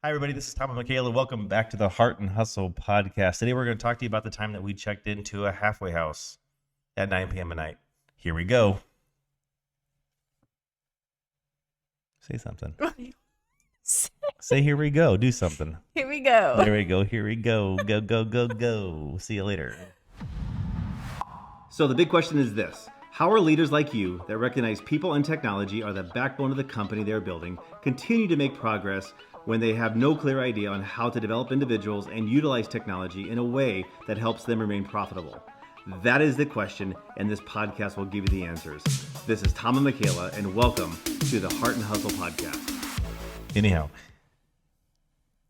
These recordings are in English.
Hi, everybody. This is Tom Michaela. Welcome back to the Heart and Hustle podcast. Today, we're going to talk to you about the time that we checked into a halfway house at 9 p.m. at night. Here we go. Say something. Say, here we go. Do something. Here we go. There we go. Here we go. Go, go, go, go. See you later. So the big question is this. How are leaders like you that recognize people and technology are the backbone of the company they're building continue to make progress when they have no clear idea on how to develop individuals and utilize technology in a way that helps them remain profitable? That is the question, and this podcast will give you the answers. This is Tom and Michaela, and welcome to the Heart and Hustle podcast. Anyhow,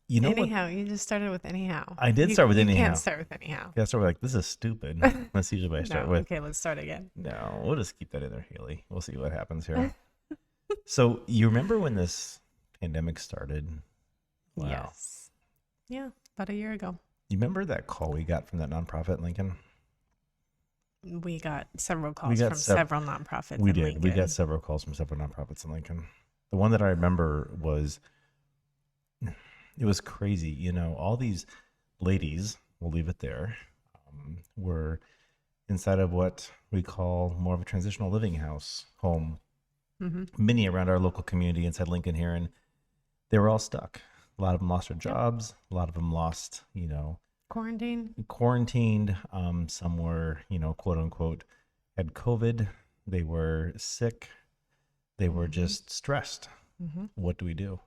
you know Anyhow, you just started with anyhow. I did start with you anyhow. You can't start with anyhow. Yeah, start with like, this is stupid. That's usually what I start with. Okay, let's start again. No, we'll just keep that in there, Haley. We'll see what happens here. So you remember when this pandemic started? Wow. Yes. Yeah, about a year ago. You remember that call we got from that nonprofit in Lincoln? We got several calls from several nonprofits We in did. Lincoln. We got several calls from several nonprofits in Lincoln. The one that I remember was, it was crazy. You know, all these ladies, we'll leave it there, were inside of what we call more of a transitional living house home, many around our local community inside Lincoln here. And they were all stuck. A lot of them lost their jobs. A lot of them lost, quarantined. Some were, quote unquote, had COVID. They were sick. They were just stressed. What do we do?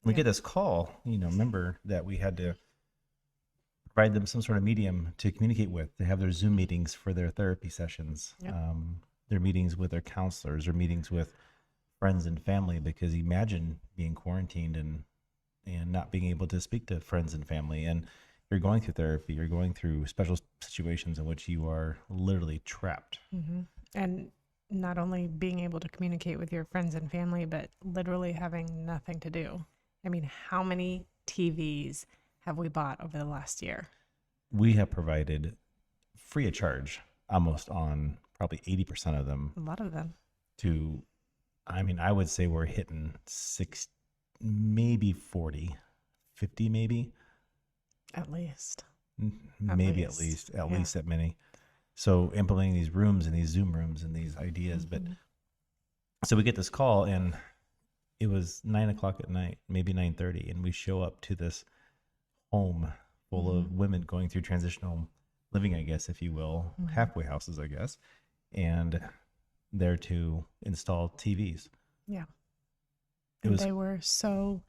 We get this call, remember that we had to provide them some sort of medium to communicate with. They have their Zoom meetings for their therapy sessions, their meetings with their counselors, or meetings with friends and family, because imagine being quarantined and not being able to speak to friends and family. And you're going through therapy, you're going through special situations in which you are literally trapped. And not only being able to communicate with your friends and family, but literally having nothing to do. I mean, how many TVs have we bought over the last year? We have provided free of charge almost on probably 80% of them. A lot of them. I would say we're hitting 6, maybe 40, 50 maybe. At least. At least that many. So implementing these rooms and these Zoom rooms and these ideas. But so we get this call, and it was 9:00 at night, maybe 9:30. And we show up to this home full of women going through transitional living, I guess, if you will, halfway houses, I guess. And there to install TVs. Yeah. They were so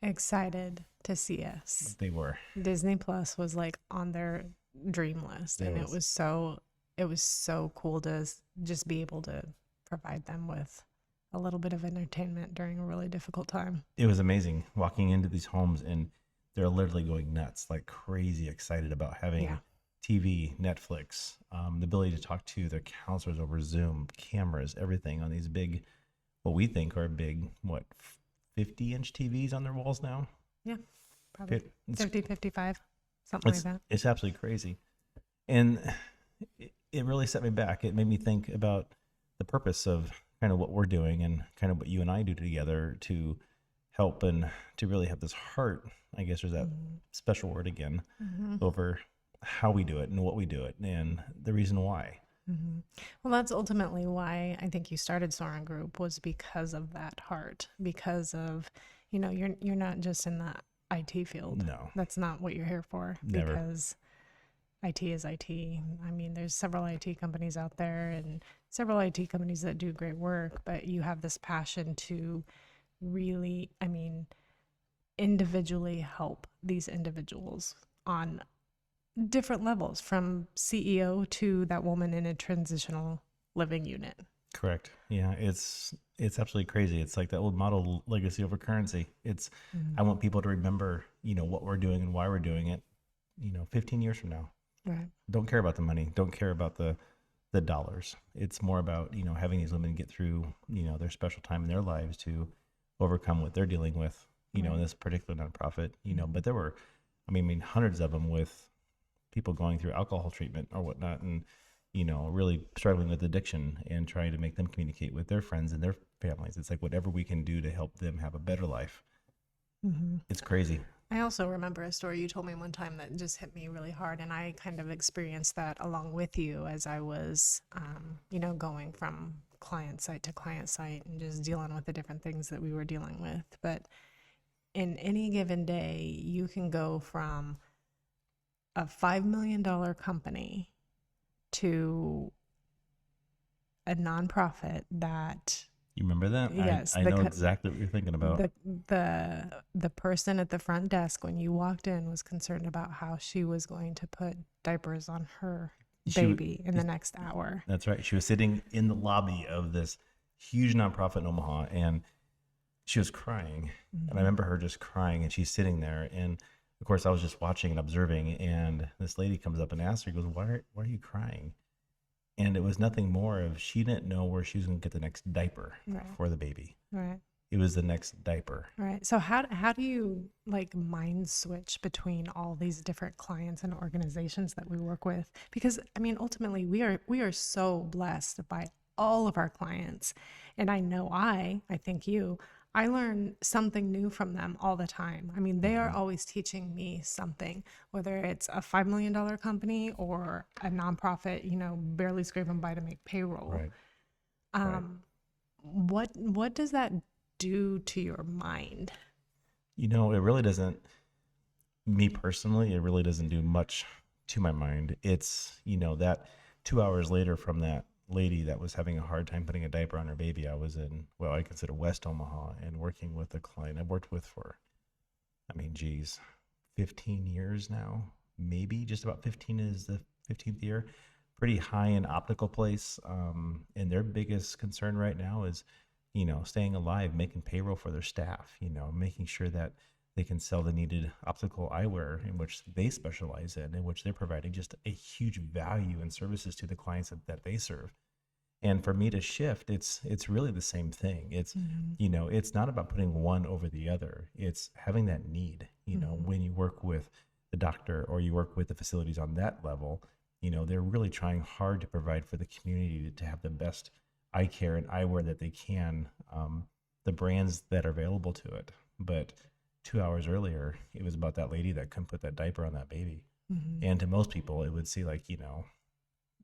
excited to see us. They were. Disney Plus was like on their dream list. It was so cool to just be able to provide them with a little bit of entertainment during a really difficult time. It was amazing walking into these homes, and they're literally going nuts, like crazy excited about having TV, Netflix, the ability to talk to their counselors over Zoom, cameras, everything on these big, what we think are big, 50-inch TVs on their walls now? Yeah, probably 50, 55, something like that. It's absolutely crazy. And it really set me back. It made me think about the purpose of kind of what we're doing and kind of what you and I do together to help and to really have this heart, I guess there's that special word again, over how we do it and what we do it and the reason why. Well, that's ultimately why I think you started Soaring Group, was because of that heart, because of, you're not just in the IT field. No. That's not what you're here for. Never. Because IT is IT. I mean, there's several IT companies out there and several IT companies that do great work, but you have this passion to really, individually help these individuals on different levels, from CEO to that woman in a transitional living unit. Correct. Yeah, it's absolutely crazy. It's like that old model, legacy over currency. It's I want people to remember, what we're doing and why we're doing it, 15 years from now. Right. Don't care about the money. Don't care about the dollars. It's more about, having these women get through, their special time in their lives to overcome what they're dealing with, in this particular nonprofit, but there were, hundreds of them with people going through alcohol treatment or whatnot, and really struggling with addiction and trying to make them communicate with their friends and their families. It's like whatever we can do to help them have a better life. It's crazy. I also remember a story you told me one time that just hit me really hard, and I kind of experienced that along with you as I was, going from client site to client site and just dealing with the different things that we were dealing with. But in any given day, you can go from a $5 million company to a nonprofit that, You remember that? yes, I know exactly what you're thinking about. the person at the front desk when you walked in was concerned about how she was going to put diapers on her baby in the next hour. That's right. She was sitting in the lobby of this huge nonprofit in Omaha, and she was crying. And I remember her just crying, and she's sitting there. And of course, I was just watching and observing. And this lady comes up and asks her, goes, why are you crying? And it was nothing more of she didn't know where she was going to get the next diaper for the baby. Right. It was the next diaper. Right. So how do you like mind switch between all these different clients and organizations that we work with? Because I mean, ultimately, we are so blessed by all of our clients, and I know I think you. I learn something new from them all the time. I mean, they are always teaching me something, whether it's a $5 million company or a nonprofit, barely scraping by to make payroll. Right. What does that do to your mind? It really doesn't, me personally, it really doesn't do much to my mind. It's, that 2 hours later from that lady that was having a hard time putting a diaper on her baby, I was in, I consider West Omaha, and working with a client I've worked with for, 15 years now, maybe just about 15 is the 15th year. Pretty high end optical place. And their biggest concern right now is, staying alive, making payroll for their staff, making sure that they can sell the needed optical eyewear in which they specialize in which they're providing just a huge value and services to the clients that they serve. And for me to shift, it's really the same thing. It's, it's not about putting one over the other. It's having that need, when you work with the doctor or you work with the facilities on that level, they're really trying hard to provide for the community to have the best eye care and eyewear that they can, the brands that are available to it. But 2 hours earlier, it was about that lady that couldn't put that diaper on that baby. And to most people, it would see like,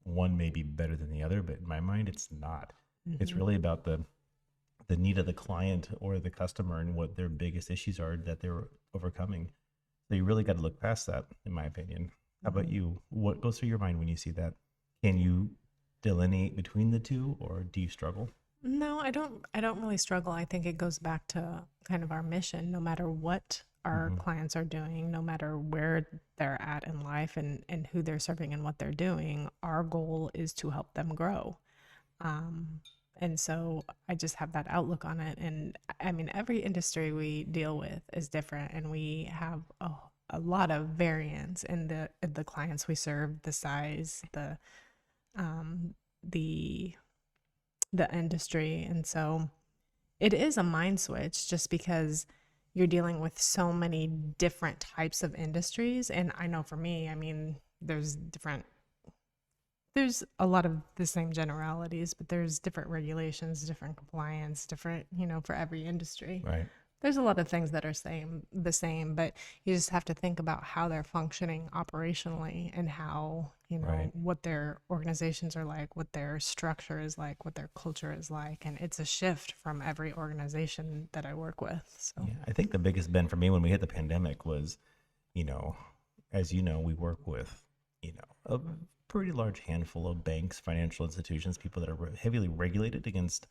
one may be better than the other, but in my mind, it's not. It's really about the need of the client or the customer and what their biggest issues are that they're overcoming. So you really got to look past that, in my opinion. How about you? What goes through your mind when you see that? Can you delineate between the two, or do you struggle? No, I don't really struggle. I think it goes back to kind of our mission. No matter what our clients are doing, no matter where they're at in life and who they're serving and what they're doing, our goal is to help them grow. And so I just have that outlook on it. And I mean, every industry we deal with is different, and we have a lot of variance in the clients we serve, the size, the industry. And so it is a mind switch just because you're dealing with so many different types of industries. And I know for me, I mean, there's a lot of the same generalities, but there's different regulations, different compliance, different, for every industry. Right. There's a lot of things that are the same, but you just have to think about how they're functioning operationally and how, what their organizations are like, what their structure is like, what their culture is like. And it's a shift from every organization that I work with. So yeah, I think the biggest bend for me when we hit the pandemic was, as we work with, a pretty large handful of banks, financial institutions, people that are heavily regulated against,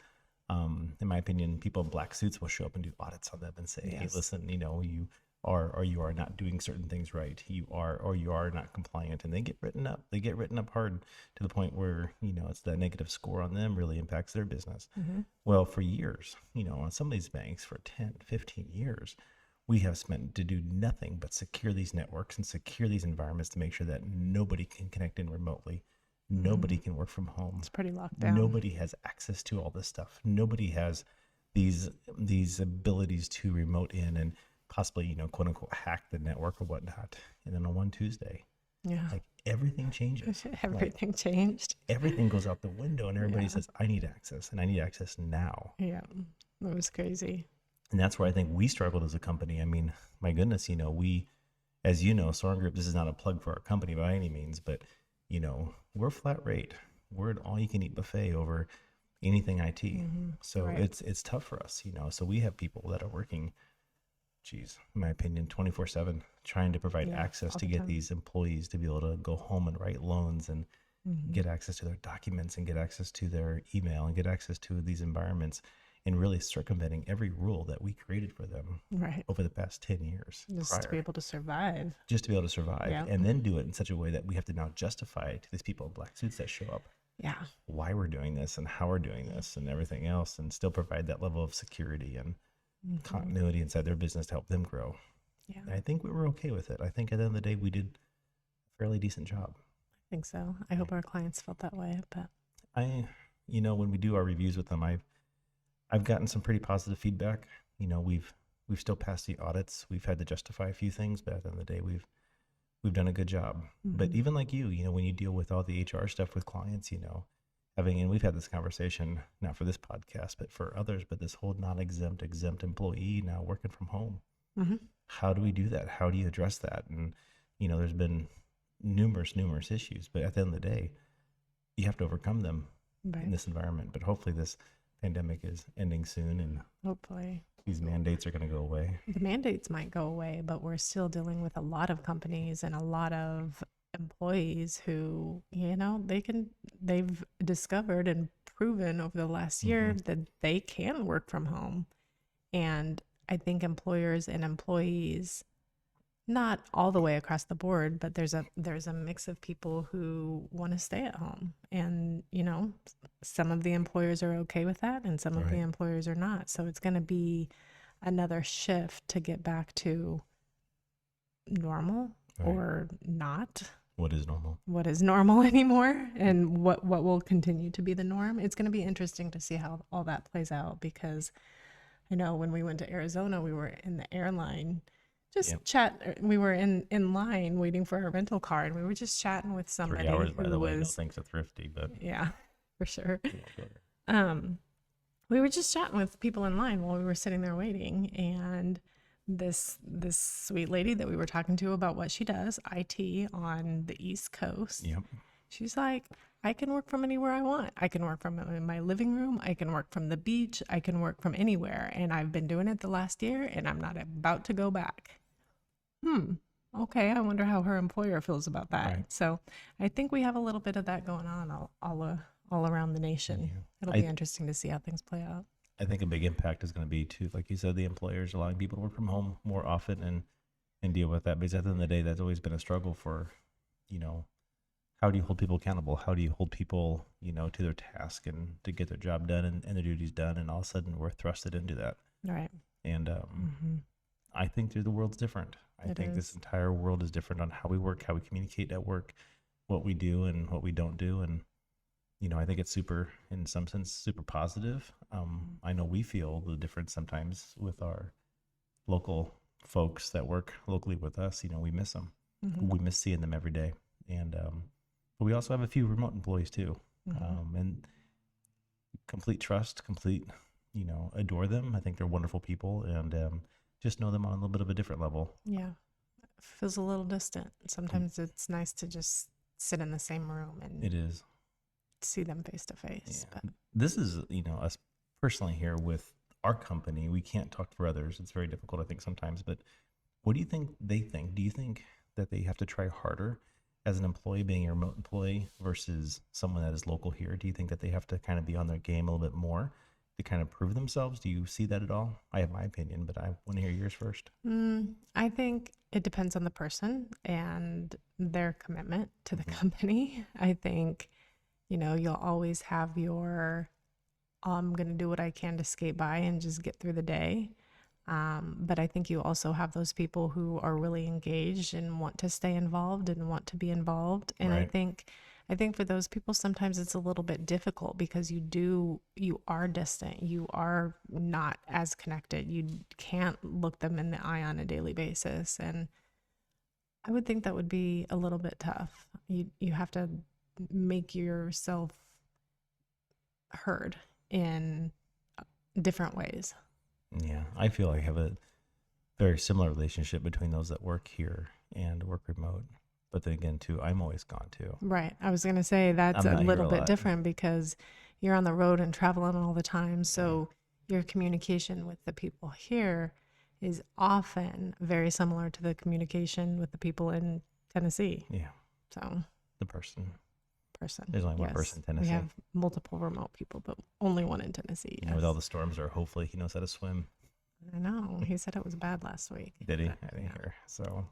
in my opinion, people in black suits will show up and do audits on them and say, hey, listen, you are or you are not doing certain things right. You are or you are not compliant. And they get written up. They get written up hard to the point where, it's that negative score on them really impacts their business. Well, for years, on some of these banks for 10, 15 years, we have spent to do nothing but secure these networks and secure these environments to make sure that nobody can connect in remotely. Nobody can work from home. It's pretty locked down. Nobody has access to all this stuff. Nobody has these abilities to remote in and possibly, quote unquote, hack the network or whatnot. And then on one Tuesday, everything changes. Everything changed. Everything goes out the window, and everybody says, I need access, and I need access now. Yeah, it was crazy. And that's where I think we struggled as a company. I mean, my goodness, we, as you know, Soren Group, this is not a plug for our company by any means, but, we're flat rate. We're an all you can eat buffet over anything IT. So Right. it's tough for us, So we have people that are working, geez, in my opinion, 24/7, trying to provide Yeah, access all to the get time. these employees to be able to go home and write loans and get access to their documents and get access to their email and get access to these environments, and really circumventing every rule that we created for them Right. over the past 10 years Just to be prior, able to survive. just to be able to survive, Yeah. and then do it in such a way that we have to now justify to these people in black suits that show up Yeah. why we're doing this and how we're doing this and everything else, and still provide that level of security and continuity inside their business to help them grow. Yeah. And I think we were okay with it. I think at the end of the day, we did a fairly decent job. I think so. I hope our clients felt that way, but When we do our reviews with them, I've gotten some pretty positive feedback. We've still passed the audits. We've had to justify a few things, but at the end of the day, we've done a good job. But even like you, when you deal with all the HR stuff with clients, and we've had this conversation, not for this podcast, but for others, but this whole exempt employee now working from home. How do we do that? How do you address that? And, there's been numerous issues, but at the end of the day, you have to overcome them in this environment. But hopefully this pandemic is ending soon and hopefully these mandates are going to go away. the mandates might go away, but we're still dealing with a lot of companies and a lot of employees who, they've discovered and proven over the last year that they can work from home. And I think employers and employees, not all the way across the board, but there's a mix of people who want to stay at home. And, some of the employers are okay with that and some of the Right. employers are not. So it's going to be another shift to get back to normal Right. or not. What is normal? What is normal anymore and what will continue to be the norm. It's going to be interesting to see how all that plays out, because I know when we went to Arizona, we were in the airline we were in line waiting for our rental car, and we were just chatting with 3 somebody hours, by who the way. No was thanks to Thrifty, but yeah, for sure. we won't go there. We were just chatting with people in line while we were sitting there waiting, and this sweet lady that we were talking to about what she does, IT on the East Coast. Yep. She's like, I can work from anywhere I want. I can work from my living room. I can work from the beach. I can work from anywhere. And I've been doing it the last year, and I'm not about to go back. Okay, I wonder how her employer feels about that. Right. So I think we have a little bit of that going on all around the nation. Yeah. It'll be interesting to see how things play out. I think a big impact is going to be too, like you said, the employers allowing people to work from home more often and deal with that. Because at the end of the day, that's always been a struggle for, how do you hold people accountable? How do you hold people, to their task and to get their job done and their duties done? And all of a sudden we're thrusted into that. Right. And I think the world's different. I think this entire world is different on how we work, how we communicate at work, what we do and what we don't do. And, I think it's super, in some sense, super positive. I know we feel the difference sometimes with our local folks that work locally with us. We miss them. We miss seeing them every day. And but we also have a few remote employees too. And complete trust, adore them. I think they're wonderful people, and just know them on a little bit of a different level. Yeah. It feels a little distant. Sometimes it's nice to just sit in the same room and It is. see them face to face. Yeah. This is, us personally here with our company. We can't talk for others. It's very difficult, I think, sometimes. But what do you think they think? Do you think that they have to try harder as an employee, being a remote employee, versus someone that is local here? Do you think that they have to kind of be on their game a little bit more to kind of prove themselves? Do you see that at all? I have my opinion, but I want to hear yours first. I think it depends on the person and their commitment to the company. I think, you'll always have your, I'm going to do what I can to skate by and just get through the day. But I think you also have those people who are really engaged and want to stay involved and want to be involved. And Right. I think for those people, sometimes it's a little bit difficult because you are distant. You are not as connected. You can't look them in the eye on a daily basis. And I would think that would be a little bit tough. You have to make yourself heard in different ways. Yeah, I feel like I have a very similar relationship between those that work here and work remote. But then again, too, I'm always gone too. Right. I was going to say that's I'm a not here little a bit lot. different because you're on the road and traveling all the time. So your communication with the people here is often very similar to the communication with the people in Tennessee. Yeah, So the person. person. There's only one Yes. person in Tennessee. We have multiple remote people, but only one in Tennessee. You know, with all the storms there, hopefully he knows how to swim. I know. He said it was bad last week. Did he? I didn't hear. So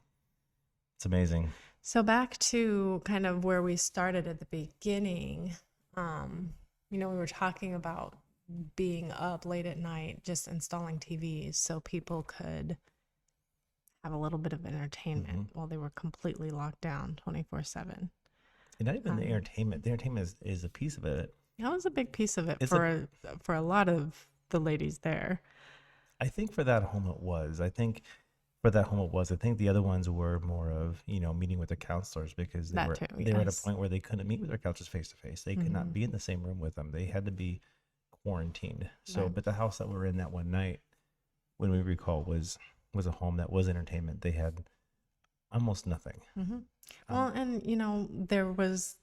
it's amazing. So back to kind of where we started at the beginning, we were talking about being up late at night, just installing TVs so people could have a little bit of entertainment while they were completely locked down 24/7. And not even the entertainment. The entertainment is a piece of it. That was a big piece of it for a lot of the ladies there. I think for that home it was. I think the other ones were more of, meeting with the counselors because they were at a point where they couldn't meet with their counselors face to face. They could not be in the same room with them. They had to be quarantined. So, but the house that we were in that one night, when we recall, was a home that was entertainment. They had almost nothing. Well, and there was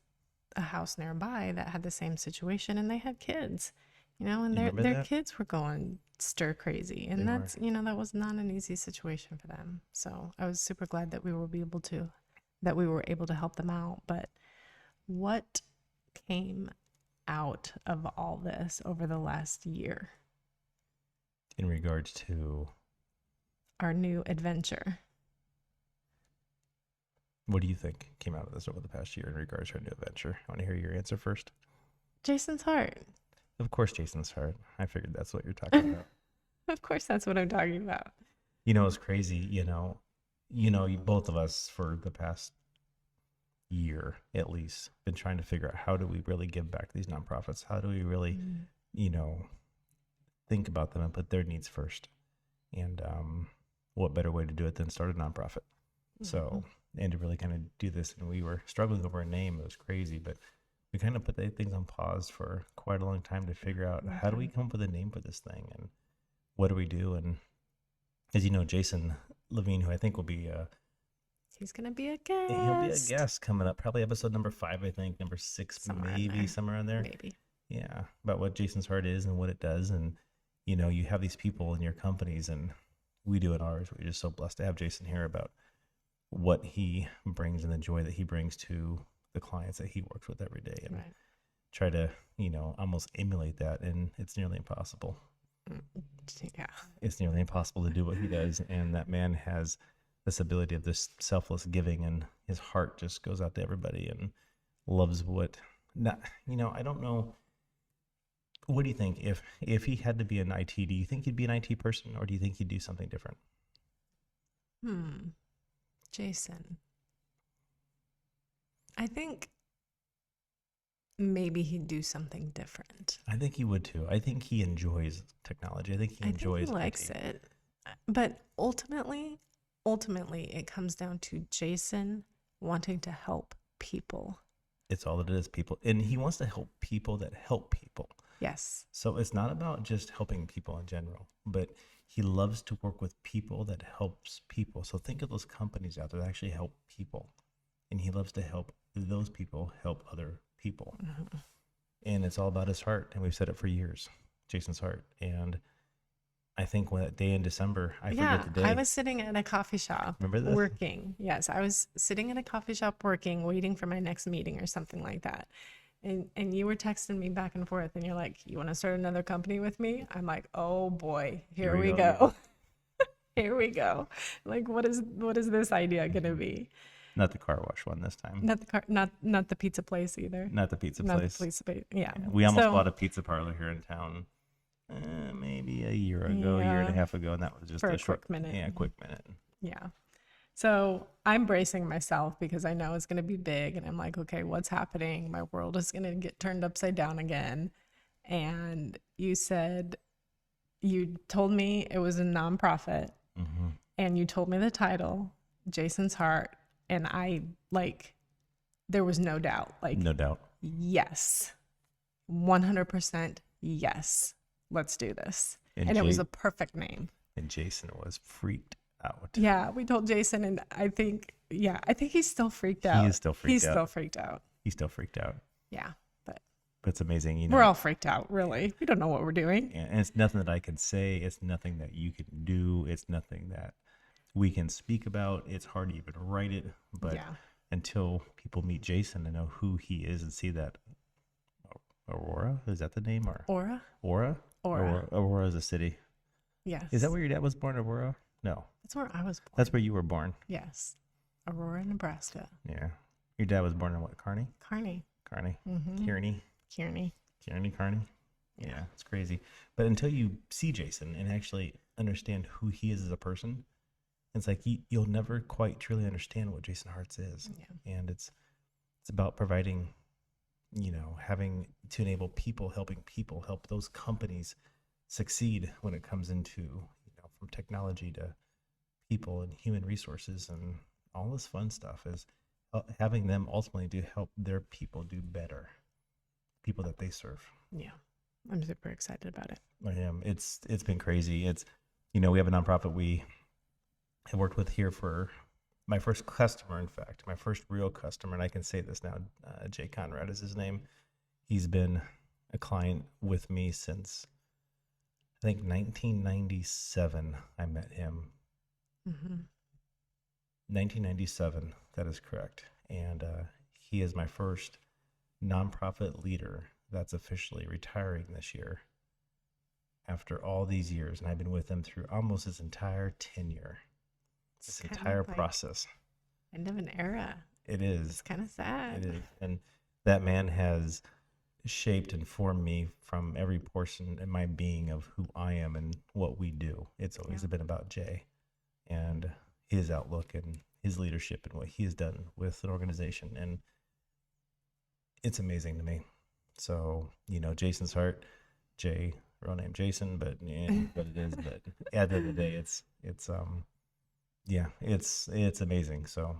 a house nearby that had the same situation, and they had kids, and their kids were going stir crazy, and that's that was not an easy situation for them. So I was super glad that we were able to help them out. But what came out of all this over the last year in regards to our new adventure? What do you think came out of this over the past year in regards to our new adventure? I want to hear your answer first. Jason's heart. Of course, Jason's heart. I figured that's what you're talking about. Of course, that's what I'm talking about. It's crazy. Both of us for the past year at least been trying to figure out how do we really give back to these nonprofits? How do we really, think about them and put their needs first? And what better way to do it than start a nonprofit? So, and to really kind of do this, and we were struggling over a name. It was crazy, but we kind of put things on pause for quite a long time to figure out how do we come up with a name for this thing and what do we do? And as you know, Jason Levine, who I think will be he's gonna be a guest. He'll be a guest coming up, probably episode number 5, I think, number 6, maybe somewhere around there. Maybe. Yeah, about what Jason's Heart is and what it does, and you have these people in your companies, and we do in ours. We're just so blessed to have Jason here about what he brings and the joy that he brings to the clients that he works with every day, and try to almost emulate that, and it's nearly impossible. Yeah, it's nearly impossible to do what he does, and that man has this ability of this selfless giving, and his heart just goes out to everybody and loves I don't know. What do you think if he had to be an IT? Do you think he'd be an IT person, or do you think he'd do something different? Jason, I think maybe he'd do something different. I think he would too. I think he enjoys technology. I think he likes it. But ultimately, it comes down to Jason wanting to help people. It's all that it is, people. And he wants to help people that help people. Yes. So it's not about just helping people in general, but he loves to work with people that helps people. So think of those companies out there that actually help people. And he loves to help those people help other people. And it's all about his heart. And we've said it for years, Jason's heart. And I think when that day in December, I forget the day. I was sitting at a coffee shop. Remember this? Working. Yes, I was sitting at a coffee shop working, waiting for my next meeting or something like that. And you were texting me back and forth, and you're like, you want to start another company with me? I'm like, oh boy, here we go. Here we go. Like, what is this idea going to be? Not the car wash one this time. Not the pizza place either. Not the pizza place. Yeah. We almost bought a pizza parlor here in town. Maybe a year ago, a year and a half ago, and that was just for a short quick minute. Yeah, quick minute. Yeah. So I'm bracing myself because I know it's going to be big, and I'm like, okay, what's happening? My world is going to get turned upside down again. And you told me it was a nonprofit, and you told me the title, Jason's Heart, and there was no doubt. No doubt. Yes, 100% yes. Let's do this. And it was a perfect name. And Jason was freaked out. Yeah, we told Jason, and I think he's still freaked out. He is still freaked out. He's still freaked out. He's still freaked out. Yeah, but it's amazing. We're all freaked out, really. We don't know what we're doing. And it's nothing that I can say. It's nothing that you can do. It's nothing that we can speak about. It's hard to even write it. But until people meet Jason and know who he is and see that Aurora, is that the name? Or Aura? Aurora is a city. Yes. Is that where your dad was born, Aurora? No. That's where I was born. That's where you were born. Yes. Aurora, Nebraska. Yeah. Your dad was born in what? Kearney. Mm-hmm. Kearney. Yeah, it's crazy. But until you see Jason and actually understand who he is as a person, it's like you'll never quite truly understand what Jason Hartz is. Yeah. And it's about providing, having to enable people, helping people, help those companies succeed when it comes into, from technology to people and human resources and all this fun stuff, is having them ultimately to help their people do better, people that they serve. Yeah, I'm super excited about it. I am. It's been crazy. It's, we have a nonprofit we have worked with here for my first customer, in fact, my first real customer, and I can say this now, Jay Conrad is his name. He's been a client with me since, I think, 1997. I met him. Mm-hmm. 1997, that is correct. And he is my first nonprofit leader that's officially retiring this year after all these years. And I've been with him through almost his entire tenure, this entire process. End of an era. It is. It's kind of sad. It is. And that man has shaped and formed me from every portion in my being of who I am and what we do. It's always been about Jay and his outlook and his leadership and what he has done with an organization. And it's amazing to me. So, Jason's Heart, Jay, real name Jason, but it is. But at the end of the day, it's amazing. So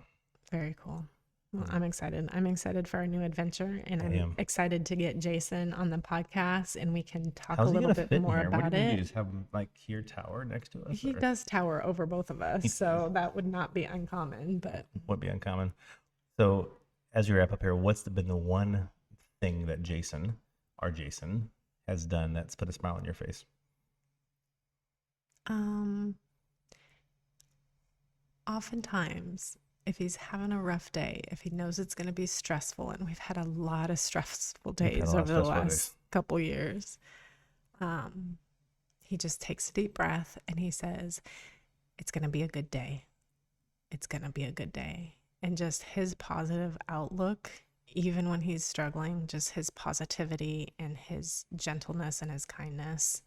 very cool. Well, I'm excited. I'm excited for our new adventure, and I'm excited to get Jason on the podcast, and we can talk a little bit more about what do it. Do? Just have him here tower next to us? He does tower over both of us, so that would not be uncommon. But would be uncommon. So, as you wrap up here, what's been the one thing that our Jason, has done that's put a smile on your face? Oftentimes, if he's having a rough day, if he knows it's going to be stressful, and we've had a lot of stressful days over the last couple years, he just takes a deep breath and he says, "It's going to be a good day. It's going to be a good day." And just his positive outlook, even when he's struggling, just his positivity and his gentleness and his kindness,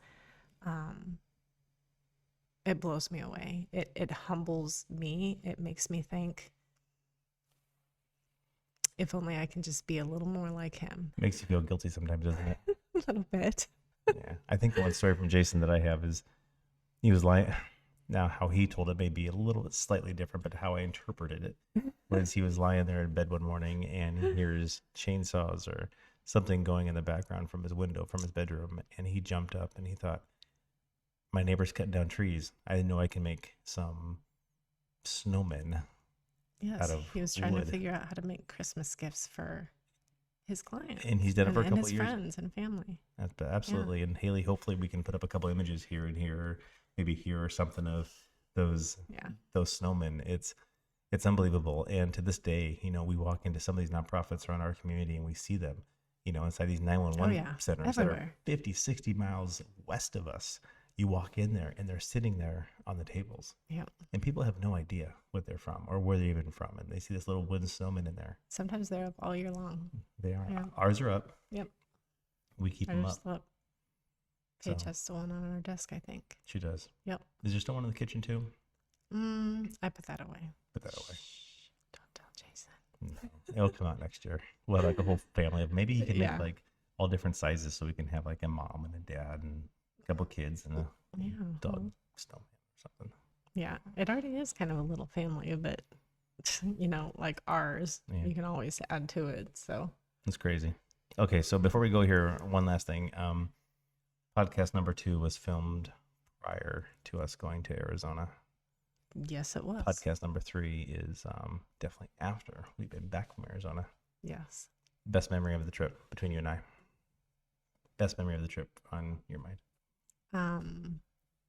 it blows me away. It humbles me. It makes me think, if only I can just be a little more like him. Makes you feel guilty sometimes, doesn't it? A little bit. Yeah. I think one story from Jason that I have is he was lying. Now, how he told it may be a little bit slightly different, but how I interpreted it was he was lying there in bed one morning and he hears chainsaws or something going in the background from his window, from his bedroom. And he jumped up and he thought, my neighbor's cutting down trees. I didn't know I can make some snowmen. Yes, he was trying to figure out how to make Christmas gifts for his clients. And he's done it for a couple of years. And his friends and family. Absolutely. Yeah. And Haley, hopefully we can put up a couple images here and here, or maybe here or something of those snowmen. It's unbelievable. And to this day, we walk into some of these nonprofits around our community and we see them, inside these 911 centers everywhere. That are 50, 60 miles west of us. You walk in there and they're sitting there on the tables. Yep. And people have no idea what they're from or where they're even from. And they see this little wooden snowman in there. Sometimes they're up all year long. They are. Yeah. Ours are up. Yep. We keep them up. Paige has still one on her desk, I think. She does. Yep. Is there still one in the kitchen too? I put that away. Put that away. Shh, don't tell Jason. No, it'll come out next year. We'll have a whole family of, maybe he can make all different sizes so we can have a mom and a dad and a couple kids and a dog snowman or something. Yeah, it already is kind of a little family, but like ours, you can always add to it. So it's crazy. Okay, so before we go here, one last thing. Podcast number 2 was filmed prior to us going to Arizona. Yes, it was. Podcast number 3 is definitely after we've been back from Arizona. Yes. Best memory of the trip between you and I. Best memory of the trip on your mind.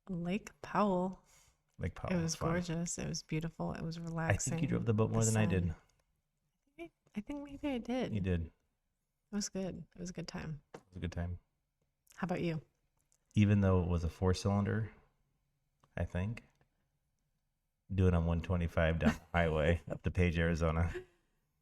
Lake Powell. Lake Powell. It was gorgeous. It was beautiful. It was I relaxing. think you drove the boat more than I did. I think maybe I did. You did. It was good. It was a good time. It was a good time. How about you? Even though it was a 4-cylinder, I think, do it on 125 down the highway up to Page, Arizona.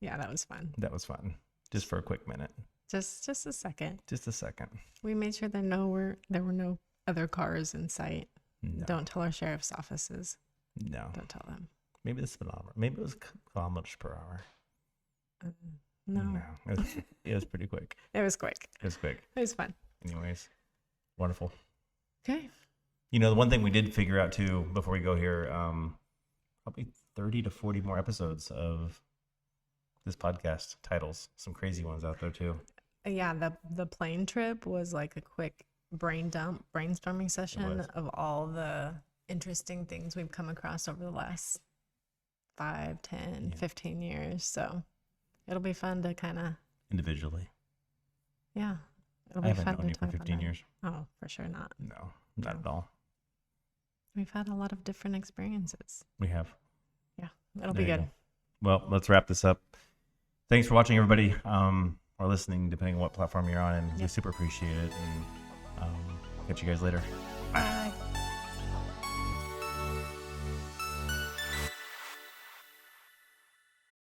Yeah, that was fun. That was fun. Just for a quick minute. Just a second. Just a second. We made sure there were no other cars in sight. No. Don't tell our sheriff's offices. No. Don't tell them. Maybe the speedometer. Maybe it was kilometers per hour. No. It was pretty quick. It was quick. It was quick. It was fun. Anyways, wonderful. Okay. You know, the one thing we did figure out too before we go here, probably 30 to 40 more episodes of this podcast titles. Some crazy ones out there too. Yeah, the plane trip was like a quick brainstorming session of all the interesting things we've come across over the last 5, 10, 15 years. So it'll be fun to kind of individually. Yeah. It'll I be haven't fun known you to for talk 15 about years. Oh, for sure not. No, not at all. We've had a lot of different experiences. We have. Yeah, it'll There be you good. go. Well, let's wrap this up. Thanks for watching, everybody, or listening, depending on what platform you're on, and we super appreciate it. And catch you guys later. Bye.